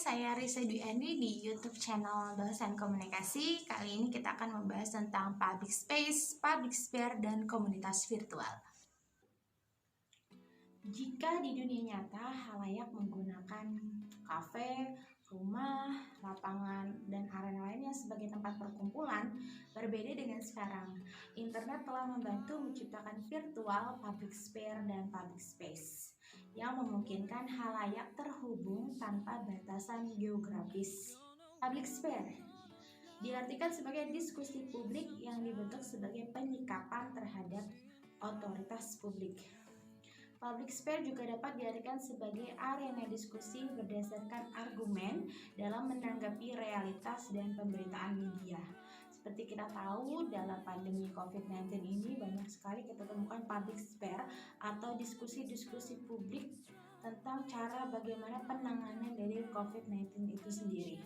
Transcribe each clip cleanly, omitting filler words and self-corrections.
saya Risa Dwi di YouTube channel Dosen Komunikasi. Kali ini kita akan membahas tentang public space, public sphere, dan komunitas virtual. Jika di dunia nyata halayak menggunakan kafe, rumah, lapangan, dan arena lainnya sebagai tempat perkumpulan, berbeda dengan sekarang. Internet telah membantu menciptakan virtual public sphere dan public space yang memungkinkan halayak terhubung tanpa batasan geografis. Public sphere diartikan sebagai diskusi publik yang dibentuk sebagai penyikapan terhadap otoritas publik. Public sphere juga dapat diartikan sebagai arena diskusi berdasarkan argumen dalam menanggapi realitas dan pemberitaan media. Seperti kita tahu, dalam pandemi COVID-19 ini banyak sekali kita temukan public sphere atau diskusi-diskusi publik tentang cara bagaimana penanganan dari COVID-19 itu sendiri.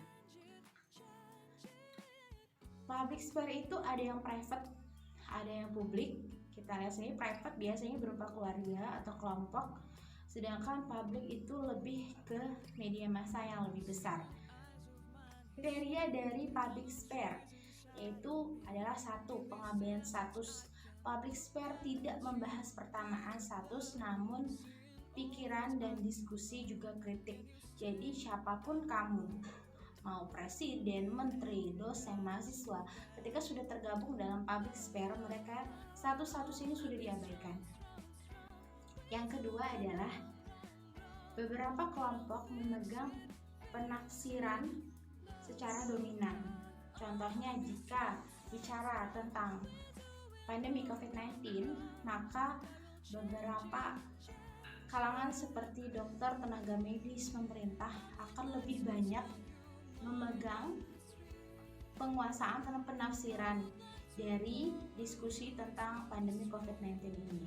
Public sphere itu ada yang private, ada yang publik. Kita lihat sini, private biasanya berupa keluarga atau kelompok, sedangkan publik itu lebih ke media massa yang lebih besar. Kriteria dari public sphere yaitu adalah 1. Pengambilan status. Public sphere tidak membahas pertamaan status, namun pikiran dan diskusi juga kritik. Jadi siapapun kamu, mau presiden, menteri, dosen, mahasiswa, ketika sudah tergabung dalam public sphere, mereka status-status ini sudah diabaikan. Yang kedua adalah beberapa kelompok memegang penafsiran secara dominan. Contohnya, jika bicara tentang pandemi COVID-19, maka beberapa kalangan seperti dokter, tenaga medis, pemerintah akan lebih banyak memegang penguasaan atau penafsiran dari diskusi tentang pandemi COVID-19 ini.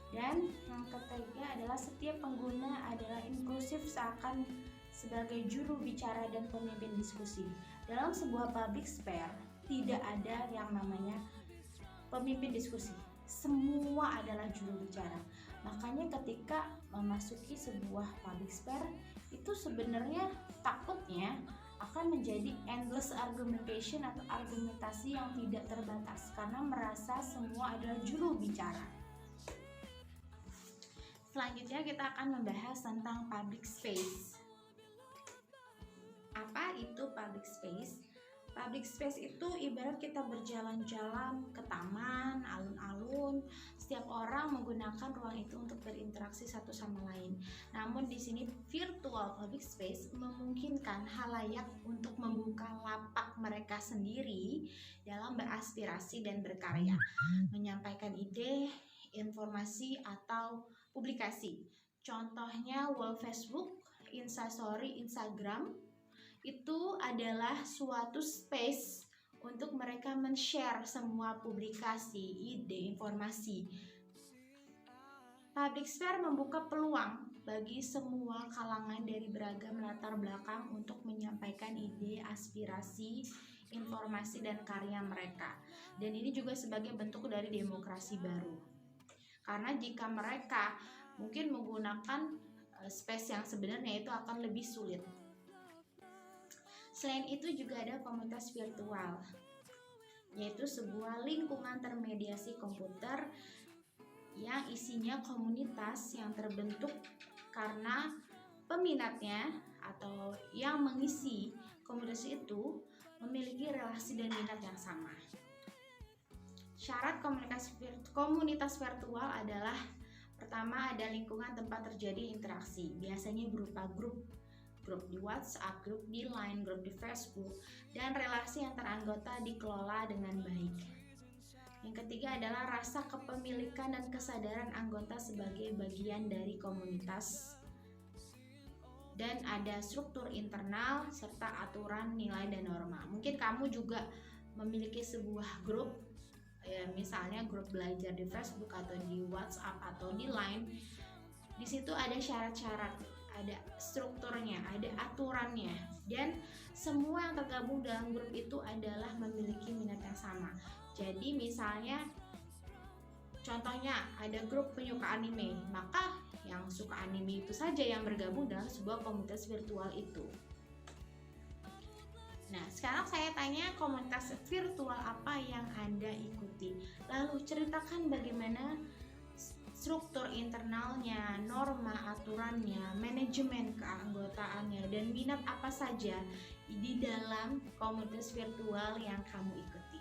Dan yang ketiga adalah setiap pengguna adalah inklusif seakan sebagai juru bicara dan pemimpin diskusi. Dalam sebuah public sphere tidak ada yang namanya pemimpin diskusi. Semua adalah juru bicara. Makanya ketika memasuki sebuah public sphere itu sebenarnya takutnya akan menjadi endless argumentation atau argumentasi yang tidak terbatas karena merasa semua adalah juru bicara. Selanjutnya kita akan membahas tentang public space. Apa itu public space? Public space itu ibarat kita berjalan-jalan ke taman, alun-alun. Setiap orang menggunakan ruang itu untuk berinteraksi satu sama lain. Namun di sini virtual public space memungkinkan halayak untuk membuka lapak mereka sendiri dalam beraspirasi dan berkarya, menyampaikan ide, informasi atau publikasi. Contohnya wall Facebook, Instastory, Instagram itu adalah suatu space untuk mereka men-share semua publikasi, ide, informasi. Public sphere membuka peluang bagi semua kalangan dari beragam latar belakang untuk menyampaikan ide, aspirasi, informasi, dan karya mereka. Dan ini juga sebagai bentuk dari demokrasi baru. Karena jika mereka mungkin menggunakan space yang sebenarnya itu akan lebih sulit. Selain itu juga ada komunitas virtual, yaitu sebuah lingkungan termediasi komputer yang isinya komunitas yang terbentuk karena peminatnya atau yang mengisi komunitas itu memiliki relasi dan minat yang sama. Syarat komunitas virtual adalah pertama, ada lingkungan tempat terjadi interaksi, biasanya berupa grup di WhatsApp, grup di Line, grup di Facebook, dan relasi antar anggota dikelola dengan baik. Yang ketiga adalah rasa kepemilikan dan kesadaran anggota sebagai bagian dari komunitas. Dan ada struktur internal serta aturan, nilai, dan norma. Mungkin kamu juga memiliki sebuah grup, misalnya grup belajar di Facebook atau di WhatsApp atau di Line. Di situ ada syarat-syarat, ada strukturnya, ada aturannya, dan semua yang tergabung dalam grup itu adalah memiliki minat yang sama. Jadi misalnya contohnya ada grup penyuka anime, maka yang suka anime itu saja yang bergabung dalam sebuah komunitas virtual itu. Nah, sekarang saya tanya, komunitas virtual apa yang Anda ikuti? Lalu ceritakan bagaimana struktur internalnya, norma aturannya, manajemen keanggotaannya, dan minat apa saja di dalam komunitas virtual yang kamu ikuti.